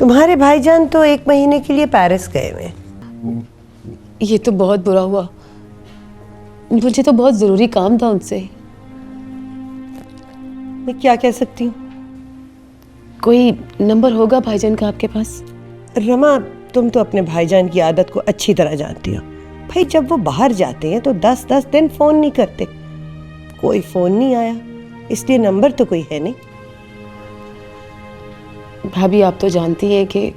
तुम्हारे भाईजान तो 1 महीने के लिए पेरिस गए हुए। ये तो बहुत बुरा हुआ, मुझे तो बहुत जरूरी काम था उनसे। मैं क्या कह सकती हूँ? कोई नंबर होगा भाईजान का आपके पास? रमा, तुम तो अपने भाईजान की आदत को अच्छी तरह जानती हो। भाई जब वो बाहर जाते हैं तो 10-10 दिन फोन नहीं करते। कोई फोन नहीं आया, इसलिए नंबर तो कोई है नहीं। भाभी आप तो जानती हैं कि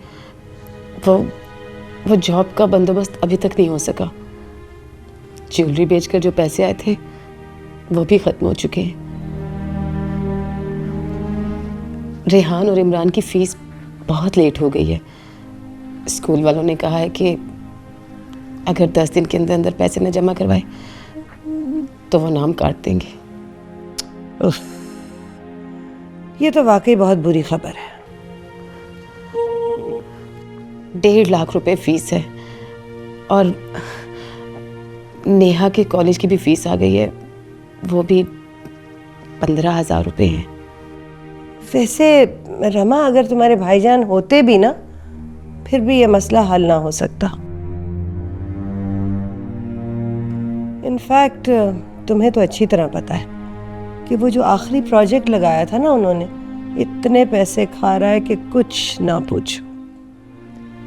वो जॉब का बंदोबस्त अभी तक नहीं हो सका। ज्वेलरी बेचकर जो पैसे आए थे वो भी खत्म हो चुके हैं। रेहान और इमरान की फीस बहुत लेट हो गई है। स्कूल वालों ने कहा है कि अगर 10 दिन के अंदर अंदर पैसे न जमा करवाए तो वो नाम काट देंगे। उफ, ये तो वाकई बहुत बुरी खबर है। 1.5 लाख रुपए फीस है और नेहा के कॉलेज की भी फीस आ गई है, वो भी 15,000 रुपए हैं। वैसे रमा, अगर तुम्हारे भाईजान होते भी ना, फिर भी ये मसला हल ना हो सकता। इनफैक्ट तुम्हें तो अच्छी तरह पता है कि वो जो आखिरी प्रोजेक्ट लगाया था ना उन्होंने, इतने पैसे खा रहा है कि कुछ ना पूछो।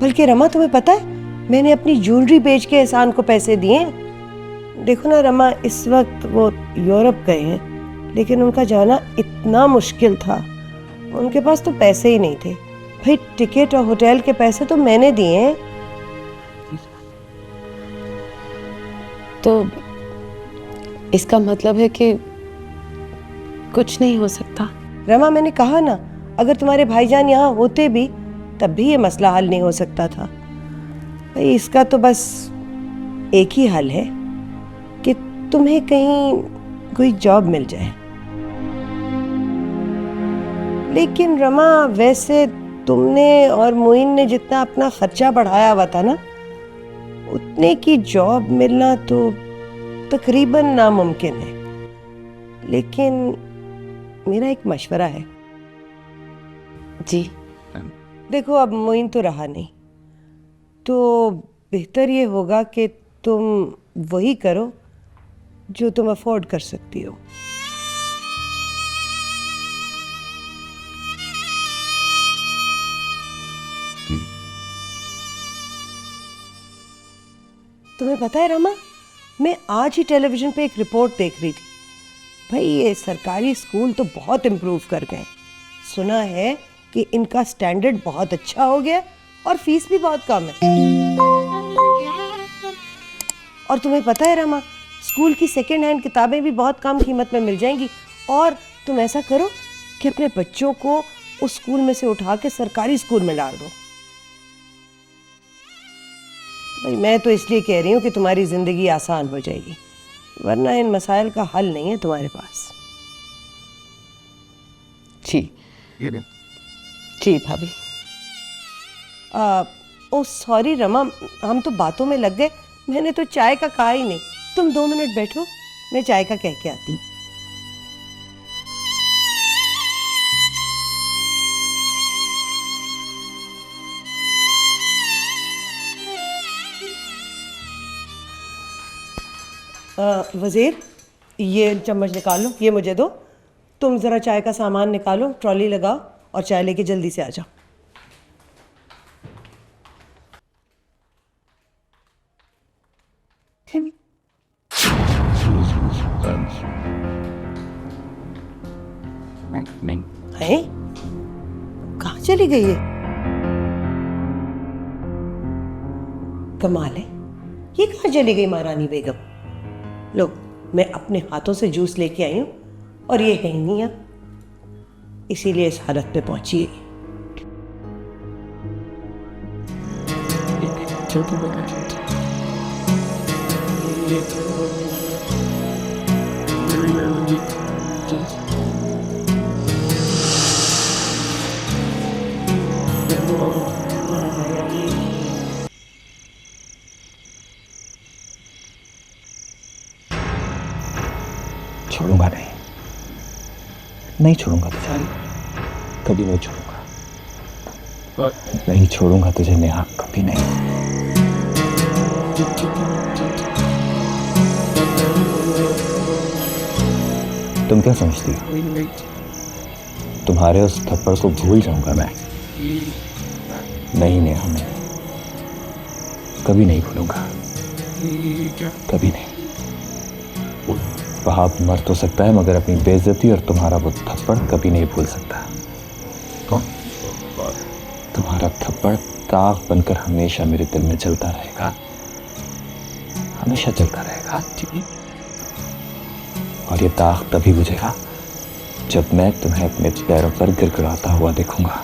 बल्कि रमा, तुम्हें पता है मैंने अपनी ज्वेलरी बेच के एहसान को पैसे दिए। देखो ना रमा, इस वक्त वो यूरोप गए हैं, लेकिन उनका जाना इतना मुश्किल था, उनके पास तो पैसे ही नहीं थे। भाई टिकट और होटल के पैसे तो मैंने दिए हैं। तो इसका मतलब है कि कुछ नहीं हो सकता। रमा, मैंने कहा ना, अगर तुम्हारे भाईजान यहाँ होते भी तब भी ये मसला हल नहीं हो सकता था। भाई इसका तो बस एक ही हल है कि तुम्हें कहीं कोई जॉब मिल जाए। लेकिन रमा, वैसे तुमने और मोइन ने जितना अपना खर्चा बढ़ाया हुआ था ना, उतने की जॉब मिलना तो तकरीबन नामुमकिन है। लेकिन मेरा एक मशवरा है। जी। देखो, अब मोइन तो रहा नहीं, तो बेहतर ये होगा कि तुम वही करो जो तुम अफोर्ड कर सकती हो। तुम्हें पता है रमा, मैं आज ही टेलीविजन पे एक रिपोर्ट देख रही थी। भाई ये सरकारी स्कूल तो बहुत इम्प्रूव कर गए। सुना है कि इनका स्टैंडर्ड बहुत अच्छा हो गया और फीस भी बहुत कम है। और तुम्हें पता है रमा, स्कूल की सेकेंड हैंड किताबें भी बहुत कम कीमत में मिल जाएंगी। और तुम ऐसा करो कि अपने बच्चों को उस स्कूल में से उठा के सरकारी स्कूल में डाल दो। भाई मैं तो इसलिए कह रही हूँ कि तुम्हारी जिंदगी आसान हो जाएगी, वरना इन मसाइल का हल नहीं है तुम्हारे पास। जी जी भाभी। ओ सॉरी रमा, हम तो बातों में लग गए। मैंने तो चाय का कहा ही नहीं। तुम 2 मिनट बैठो, मैं चाय का कह के आती हूँ। वज़ीर, ये चम्मच निकालो, ये मुझे दो। तुम ज़रा चाय का सामान निकालो, ट्रॉली लगाओ और चाय लेके जल्दी से आ जाओ। है? कहाँ चली गई है? कमाल है, ये कहाँ चली गई महारानी बेगम? लो, मैं अपने हाथों से जूस लेके आई हूँ और ये है ही नहीं है, इसीलिए इस हालत पे पहुंची है। छोड़ूंगा नहीं छोड़ूंगा बेचारी, कभी नहीं छोड़ूंगा। नहीं छोड़ूंगा तुझे नेहा, कभी नहीं। तुम क्या समझती हो तुम्हारे उस थप्पड़ को भूल जाऊंगा मैं? नहीं नेहा, मैं कभी नहीं भूलूंगा, कभी नहीं। वहाब मर तो सकता है मगर अपनी बेइज्जती और तुम्हारा वो थप्पड़ कभी नहीं भूल सकता। कौन? तुम्हारा थप्पड़ दाग बनकर हमेशा मेरे दिल में चलता रहेगा, हमेशा चलता रहेगा। और ये दाग तभी बुझेगा जब मैं तुम्हें अपने पैरों पर गिड़गिड़ाता हुआ देखूंगा,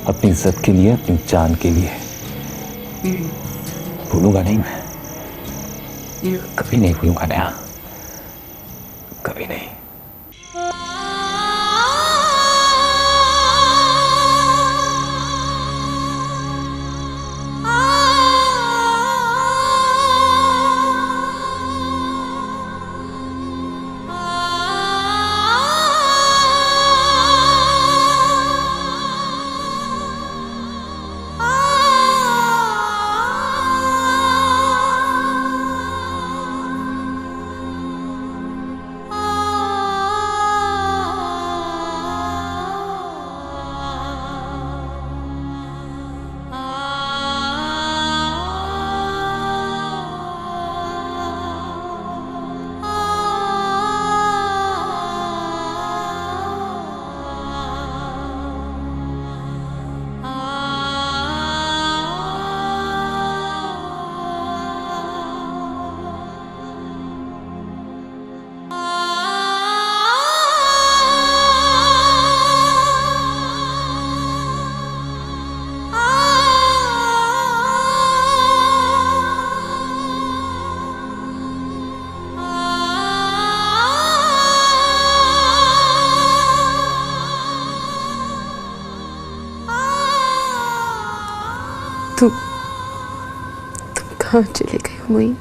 अपनी इज्जत के लिए, अपनी जान के लिए। भूलूंगा नहीं मैं, कभी नहीं भूलूंगा नेहा, कभी नहीं। तुम कहाँ चले गए हो मोइन?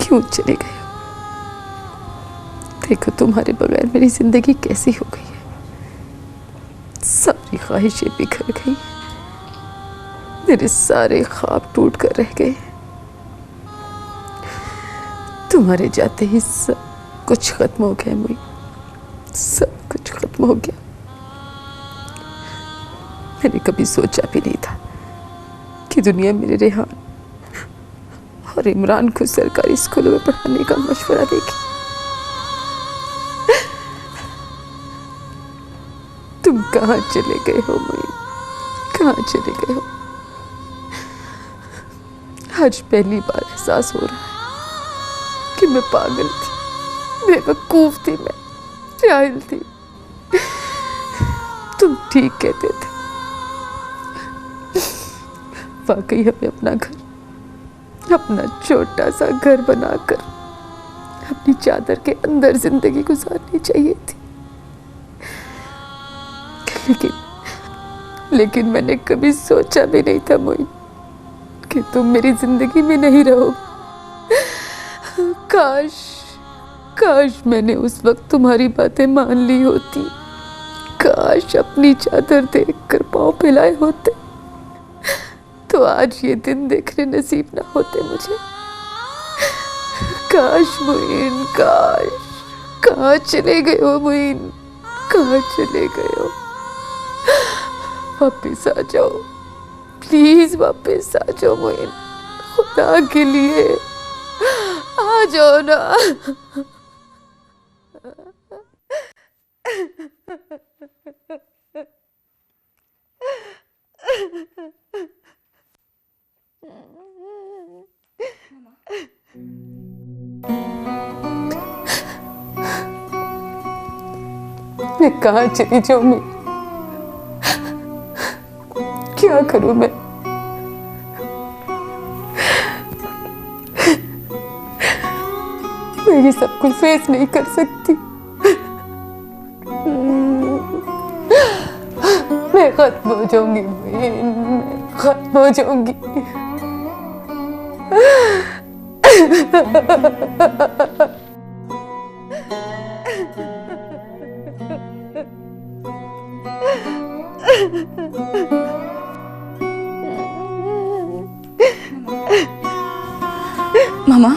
क्यों चले गए हो? देखो तुम्हारे बगैर मेरी जिंदगी कैसी हो गई है। सारी ख्वाहिशें बिखर गई, मेरे सारे ख्वाब टूट कर रह गए। तुम्हारे जाते ही सब कुछ खत्म हो गया मोइन, सब कुछ खत्म हो गया। मैंने कभी सोचा भी नहीं था कि दुनिया मेरे रेहान और इमरान को सरकारी स्कूलों में पढ़ाने का मशवरा देगी। तुम कहाँ चले गए हो मोइन, कहाँ चले गए हो? आज पहली बार एहसास हो रहा है कि मैं पागल थी, बेवकूफ थी, मैं जाहिल थी। तुम ठीक कहते थे, वाकई हमें अपना घर, अपना छोटा सा घर बनाकर अपनी चादर के अंदर जिंदगी गुजारनी चाहिए थी। लेकिन मैंने कभी सोचा भी नहीं था मोइन कि तुम मेरी जिंदगी में नहीं रहोगे। काश मैंने उस वक्त तुम्हारी बातें मान ली होती, काश अपनी चादर देखकर पांव फैलाए होते, तो आज ये दिन देखने नसीब ना होते मुझे। काश मोइन, काश। कहाँ चले गए हो मोइन, कहाँ चले गए हो? वापिस आ जाओ प्लीज, वापिस आ जाओ मोइन, खुदा के लिए आ जाओ ना। मैं कहाँ चली जाऊं? मैं क्या करूं? मैं ये सब कुछ फेस नहीं कर सकती। मैं खत्म हो जाऊंगी, मैं खत्म हो जाऊंगी। मामा,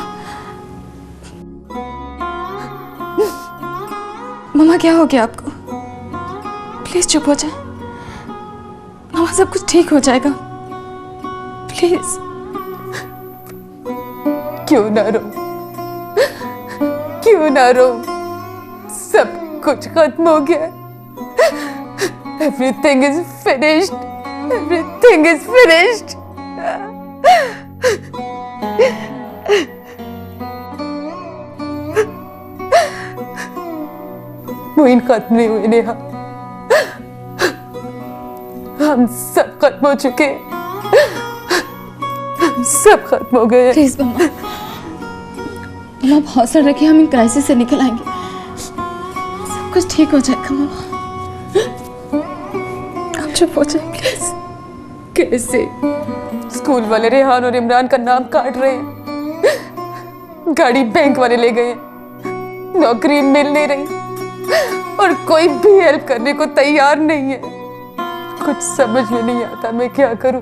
मामा क्या हो गया आपको? प्लीज चुप हो जाए। मामा सब कुछ ठीक हो जाएगा, प्लीज। क्यों ना रो, क्यों ना रो, सब कुछ खत्म हो गया। Everything is finished. Everything is finished. Moin खत्म नहीं हुए नेहा, हम सब खत्म हो चुके, हम सब खत्म हो गए। प्लीज मामा, मामा आप हौसला रखिए, हम इन क्राइसिस से निकल आएंगे, सब कुछ ठीक हो जाएगा। मामा आप चुप हो जाए प्लीज। कैसे स्कूल वाले रेहान और इमरान का नाम काट रहे हैं, गाड़ी बैंक वाले ले गए, नौकरी मिल नहीं रही और कोई भी हेल्प करने को तैयार नहीं है। कुछ समझ में नहीं आता मैं क्या करूं।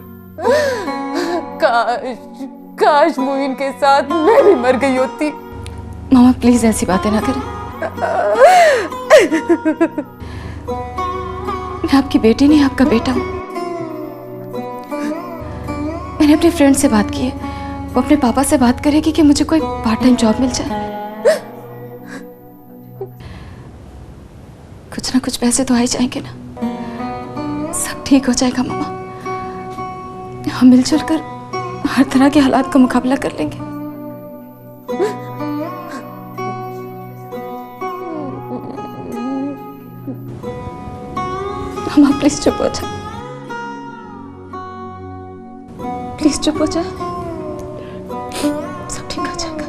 काश काश मोइन के साथ मैं भी मर गई होती। मामा प्लीज ऐसी बातें ना करें। मैं आपकी बेटी नहीं, आपका बेटा हूं। मैंने अपने फ्रेंड से बात की है, वो अपने पापा से बात करेगी कि मुझे कोई पार्ट टाइम जॉब मिल जाए। कुछ ना कुछ पैसे तो आ ही जाएंगे ना, सब ठीक हो जाएगा मामा। हम मिलजुल कर हर तरह के हालात का मुकाबला कर लेंगे। मामा प्लीज चुप हो जाए, प्लीज चुप हो जाए, सब ठीक हो जाएगा।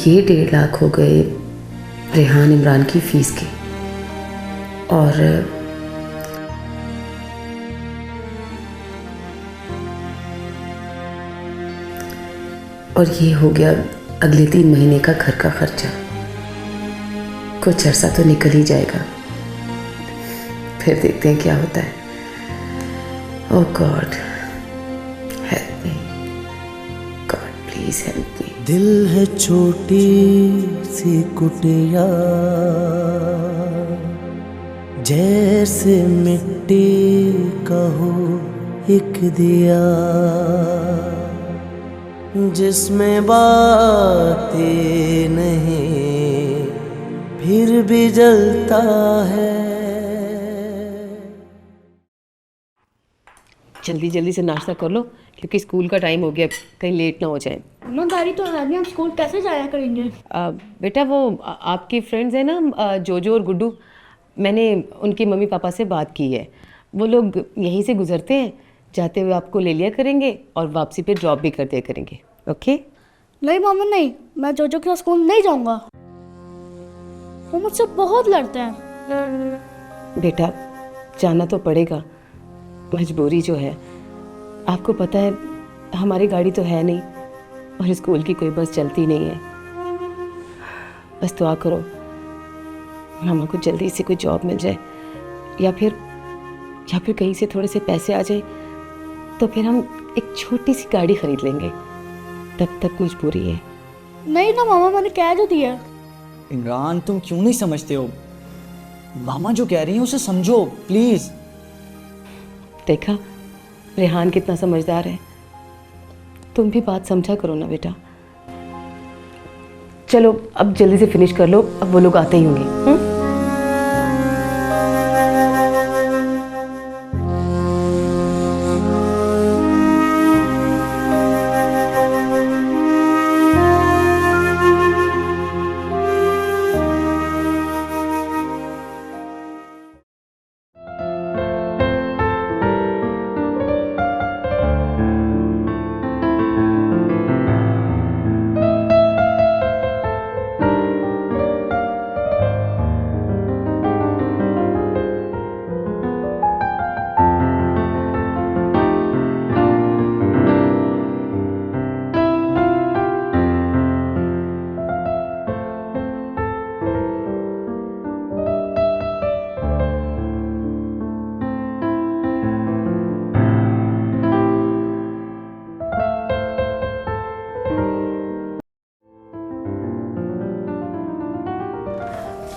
ये 1.5 लाख हो गए रेहान इमरान की फीस के, और ये हो गया अगले 3 महीने का घर का खर्चा। कुछ अरसा तो निकल ही जाएगा, फिर देखते हैं क्या होता है। Oh god help me, god please. Please help me. दिल है छोटी सी कुटिया, जैसे मिट्टी का हो एक दिया, जिसमें बातें नहीं फिर भी जलता है। जल्दी जल्दी से नाश्ता कर लो क्योंकि स्कूल का टाइम हो गया, कहीं लेट ना हो जाए। मम्मा गाड़ी तो है नहीं, हम स्कूल कैसे जाया करेंगे? बेटा वो आपकी फ्रेंड्स हैं ना जोजो और गुड्डू, मैंने उनकी मम्मी पापा से बात की है। वो लोग यहीं से गुजरते हैं, जाते हुए आपको ले लिया करेंगे और वापसी पे ड्रॉप भी कर दिया करेंगे। ओके? नहीं मामा नहीं, मैं जोजो के साथ स्कूल नहीं जाऊंगा, वो मुझसे बहुत लड़ते हैं। बेटा जाना तो पड़ेगा, मजबूरी जो है। आपको पता है हमारी गाड़ी तो है नहीं और स्कूल की कोई बस चलती नहीं है। बस दुआ करो मामा को जल्दी से कोई जॉब मिल जाए या फिर कहीं से थोड़े से पैसे आ जाए तो फिर हम एक छोटी सी गाड़ी खरीद लेंगे। तब तक मजबूरी है। नहीं ना मामा, मैंने कह जो दिया। इमरान तुम क्यों नहीं समझते हो? मामा जो कह रही हैं उसे समझो प्लीज। देखा रेहान कितना समझदार है, तुम भी बात समझा करो ना बेटा। चलो अब जल्दी से फिनिश कर लो, अब वो लोग आते ही होंगे।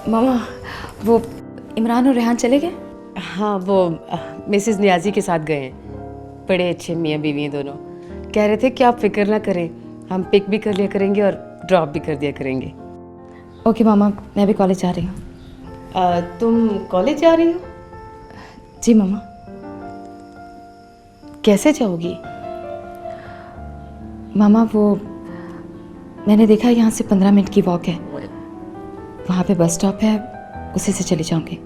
मामा वो इमरान और रेहान चले गए? हाँ वो मिसेस नियाजी के साथ गए हैं। बड़े अच्छे मियाँ बीवी हैं दोनों। कह रहे थे कि आप फिक्र ना करें, हम पिक भी कर लिया करेंगे और ड्रॉप भी कर दिया करेंगे। ओके मामा, मैं भी कॉलेज जा रही हूँ। तुम कॉलेज जा रही हो? जी मामा। कैसे जाओगी? मामा वो मैंने देखा यहाँ से 15 मिनट की वॉक है, वहाँ पे बस स्टॉप है, उसी से चली जाऊंगी।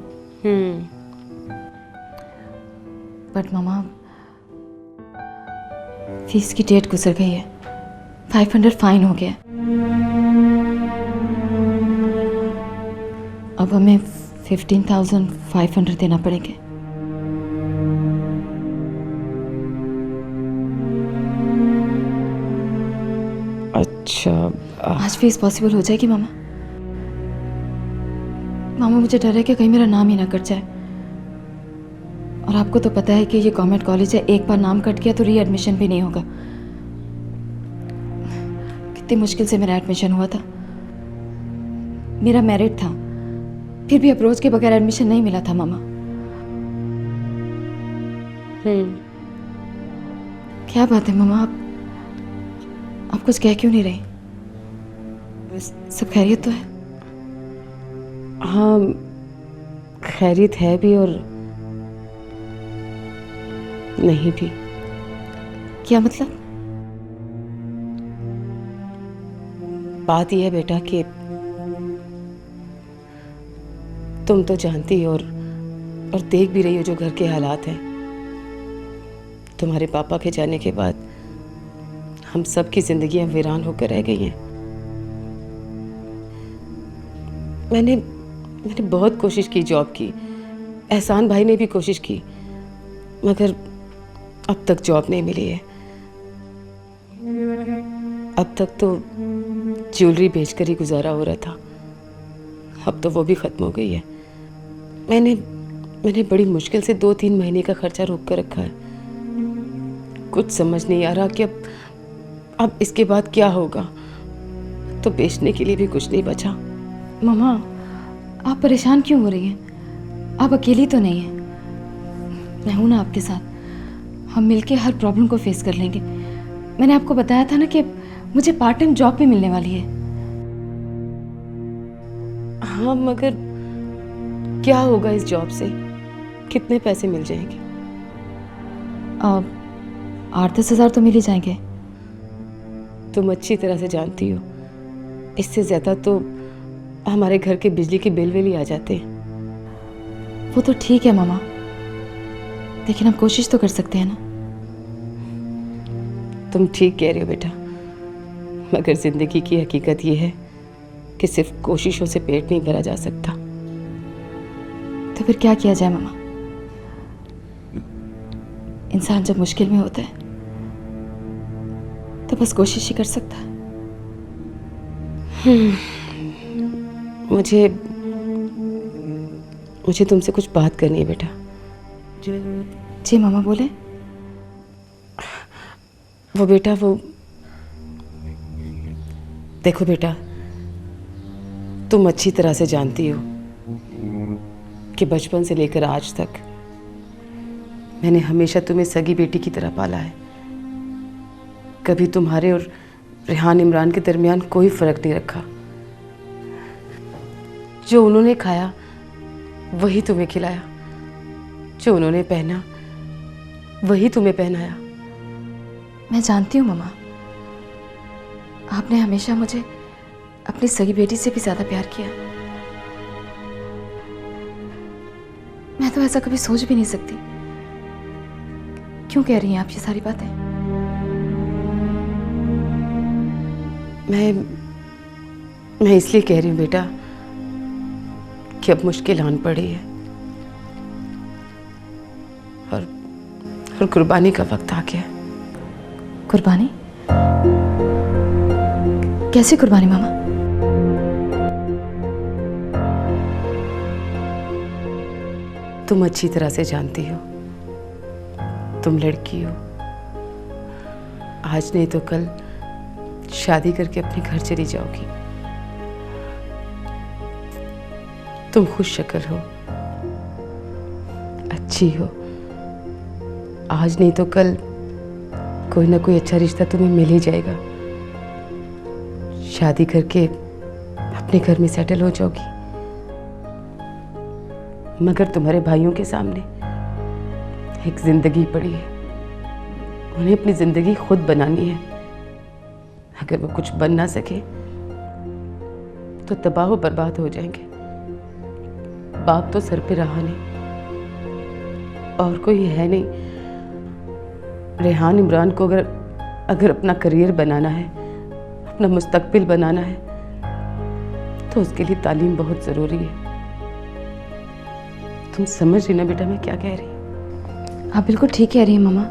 बट मामा फीस की डेट गुजर गई है, 500 फाइन हो गया। अब हमें 15,500 देना पड़ेंगे। अच्छा आज फीस पॉसिबल हो जाएगी मामा? मामा मुझे डर है कि कहीं मेरा नाम ही ना कट जाए, और आपको तो पता है कि ये गवर्नमेंट कॉलेज है, एक बार नाम कट गया तो री एडमिशन भी नहीं होगा। कितनी मुश्किल से मेरा एडमिशन हुआ था, मेरा मेरिट था, फिर भी अप्रोच के बगैर एडमिशन नहीं मिला था मामा। क्या बात है मामा, आप कुछ कह क्यों नहीं रही? सब खैरियत तो है? हाँ खैरियत है भी और नहीं भी। क्या मतलब? बात यह है बेटा कि तुम तो जानती हो और देख भी रही हो जो घर के हालात हैं। तुम्हारे पापा के जाने के बाद हम सब की जिंदगियां वीरान होकर रह गई हैं। मैंने बहुत कोशिश की जॉब की, एहसान भाई ने भी कोशिश की, मगर अब तक जॉब नहीं मिली है। अब तक तो ज्वेलरी बेचकर ही गुजारा हो रहा था, अब तो वो भी ख़त्म हो गई है। मैंने बड़ी मुश्किल से 2-3 महीने का खर्चा रोक कर रखा है। कुछ समझ नहीं आ रहा कि अब इसके बाद क्या होगा? तो बेचने के लिए भी कुछ नहीं बचा। मम्मा, आप परेशान क्यों हो रही हैं? आप अकेली तो नहीं हैं। मैं हूं ना आपके साथ। हम मिलके हर प्रॉब्लम को फेस कर लेंगे। मैंने आपको बताया था ना कि मुझे पार्ट टाइम जॉब भी मिलने वाली है। हाँ, मगर क्या होगा इस जॉब से? कितने पैसे मिल जाएंगे? 8-10 हज़ार तो मिल ही जाएंगे। तुम अच्छी तरह से जानती हो, इससे ज्यादा तो हमारे घर के बिजली के बिल ही आ जाते हैं। वो तो ठीक है मामा, लेकिन हम कोशिश तो कर सकते हैं ना। तुम ठीक कह रही हो बेटा, मगर जिंदगी की हकीकत ये है कि सिर्फ कोशिशों से पेट नहीं भरा जा सकता। तो फिर क्या किया जाए मामा? इंसान जब मुश्किल में होता है तो बस कोशिश ही कर सकता है। मुझे तुमसे कुछ बात करनी है बेटा। जी मामा, बोले। वो देखो बेटा, तुम अच्छी तरह से जानती हो कि बचपन से लेकर आज तक मैंने हमेशा तुम्हें सगी बेटी की तरह पाला है। कभी तुम्हारे और रेहान इमरान के दरमियान कोई फर्क नहीं रखा। जो उन्होंने खाया वही तुम्हें खिलाया, जो उन्होंने पहना वही तुम्हें पहनाया। मैं जानती हूँ मामा, आपने हमेशा मुझे अपनी सगी बेटी से भी ज्यादा प्यार किया। मैं तो ऐसा कभी सोच भी नहीं सकती। क्यों कह रही हैं आप ये सारी बातें? मैं इसलिए कह रही हूँ बेटा कि अब मुश्किल आन पड़ी है और कुर्बानी का वक्त आ गया है। कुर्बानी? कैसी कुर्बानी मामा? तुम अच्छी तरह से जानती हो, तुम लड़की हो। आज नहीं तो कल शादी करके अपने घर चली जाओगी। तुम खुश शक्ल हो, अच्छी हो। आज नहीं तो कल कोई ना कोई अच्छा रिश्ता तुम्हें मिल ही जाएगा। शादी करके अपने घर में सेटल हो जाओगी। मगर तुम्हारे भाइयों के सामने एक जिंदगी पड़ी है। उन्हें अपनी जिंदगी खुद बनानी है। अगर वो कुछ बन ना सके तो तबाह बर्बाद हो जाएंगे। बाप तो सर पे रहा नहीं, और कोई है नहीं। रेहान इमरान को अगर अपना करियर बनाना है, अपना मुस्तकबिल बनाना है, तो उसके लिए तालीम बहुत ज़रूरी है। तुम समझ रही ना बेटा मैं क्या कह रही हूँ? आप बिल्कुल ठीक कह रही हैं मामा।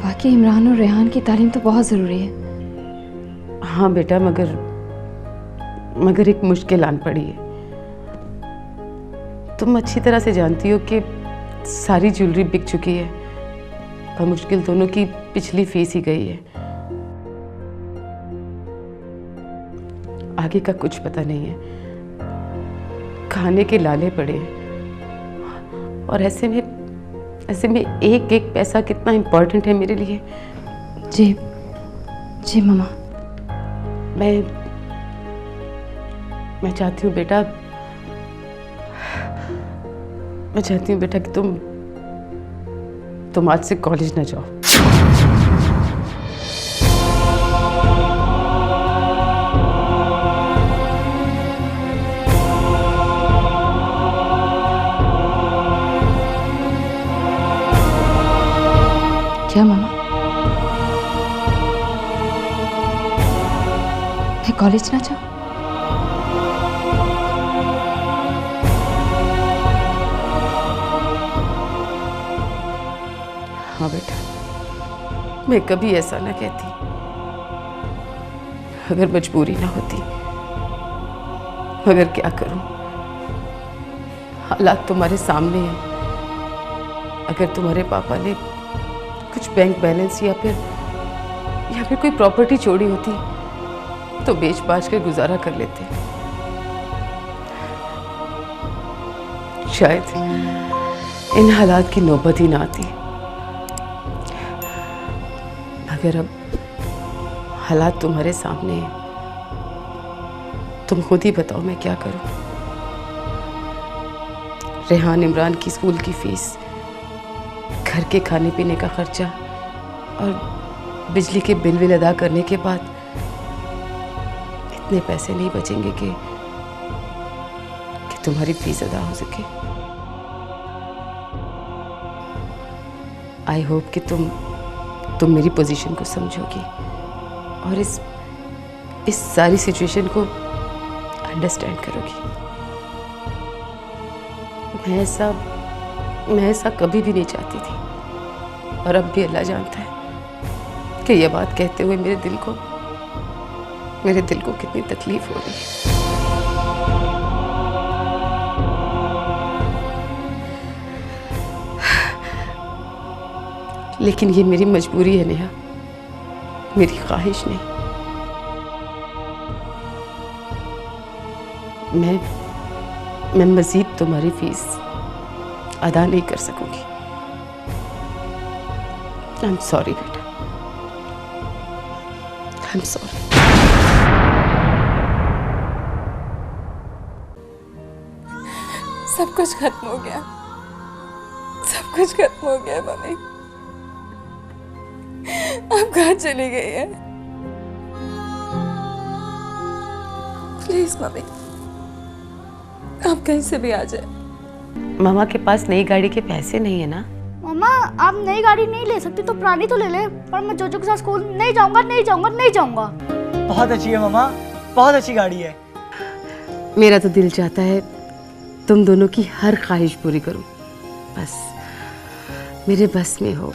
वाकई इमरान और रेहान की तालीम तो बहुत ज़रूरी है। हाँ बेटा, मगर एक मुश्किल आन पड़ी है। तुम अच्छी तरह से जानती हो कि सारी ज्वेलरी बिक चुकी है और मुश्किल दोनों की पिछली फीस ही गई है। आगे का कुछ पता नहीं है। खाने के लाले पड़े हैं, और ऐसे में एक एक पैसा कितना इम्पोर्टेंट है मेरे लिए। जी जी मामा। मैं चाहती हूँ बेटा, कि तुम आज से कॉलेज ना जाओ। क्या मामा? मैं कॉलेज ना जाऊं? हाँ बेटा, मैं कभी ऐसा ना कहती अगर मजबूरी ना होती। मगर क्या करूं, हालात तुम्हारे सामने हैं। अगर तुम्हारे पापा ने कुछ बैंक बैलेंस या फिर कोई प्रॉपर्टी छोड़ी होती तो बेच बाच कर गुजारा कर लेते। शायद इन हालात की नौबत ही ना आती। मगर अब हालात तुम्हारे सामने हैं, तुम खुद ही बताओ मैं क्या करूं। रेहान इमरान की स्कूल की फीस, घर के खाने पीने का खर्चा और बिजली के बिल अदा करने के बाद इतने पैसे नहीं बचेंगे कि तुम्हारी फीस अदा हो सके। आई होप कि तुम मेरी पोजीशन को समझोगी और इस सारी सिचुएशन को अंडरस्टैंड करोगी। मैं ऐसा कभी भी नहीं चाहती थी और अब भी अल्लाह जानता है कि यह बात कहते हुए मेरे दिल को कितनी तकलीफ हो रही है। लेकिन ये मेरी मजबूरी है नेहा, मेरी ख्वाहिश नहीं। मैं मजीद तुम्हारी फीस अदा नहीं कर सकूंगी। आई एम सॉरी बेटा, आई एम सॉरी। सब कुछ खत्म हो गया, सब कुछ खत्म हो गया मम्मी। आप कहाँ चली गई है? प्लीज मम्मी, आप कहीं से भी आ जाए। मामा के पास नई गाड़ी के पैसे नहीं है ना? मामा आप नई गाड़ी नहीं ले सकती तो पुरानी तो ले ले, पर मैं जोजो के साथ स्कूल नहीं जाऊंगा, नहीं जाऊंगा, नहीं जाऊंगा। बहुत अच्छी है मामा, बहुत अच्छी गाड़ी है। मेरा तो दिल चाहता है तुम दोनों की हर ख्वाहिश पूरी करूं, बस मेरे बस में हो।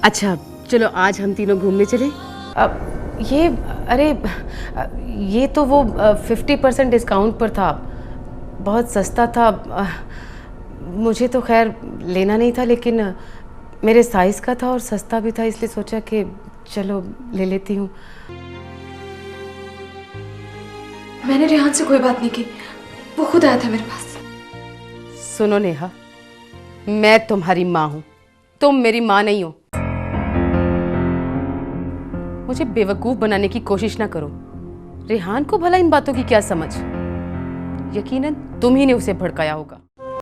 अच्छा चलो आज हम तीनों घूमने चले। अब ये तो वो 50% डिस्काउंट पर था, बहुत सस्ता था। मुझे तो खैर लेना नहीं था, लेकिन मेरे साइज़ का था और सस्ता भी था, इसलिए सोचा कि चलो ले लेती हूँ। मैंने रेहान से कोई बात नहीं की, वो खुद आया था मेरे पास। सुनो नेहा, मैं तुम्हारी माँ हूँ, तुम मेरी माँ नहीं हो। मुझे बेवकूफ़ बनाने की कोशिश ना करो। रेहान को भला इन बातों की क्या समझ? यकीनन तुम ही ने उसे भड़काया होगा।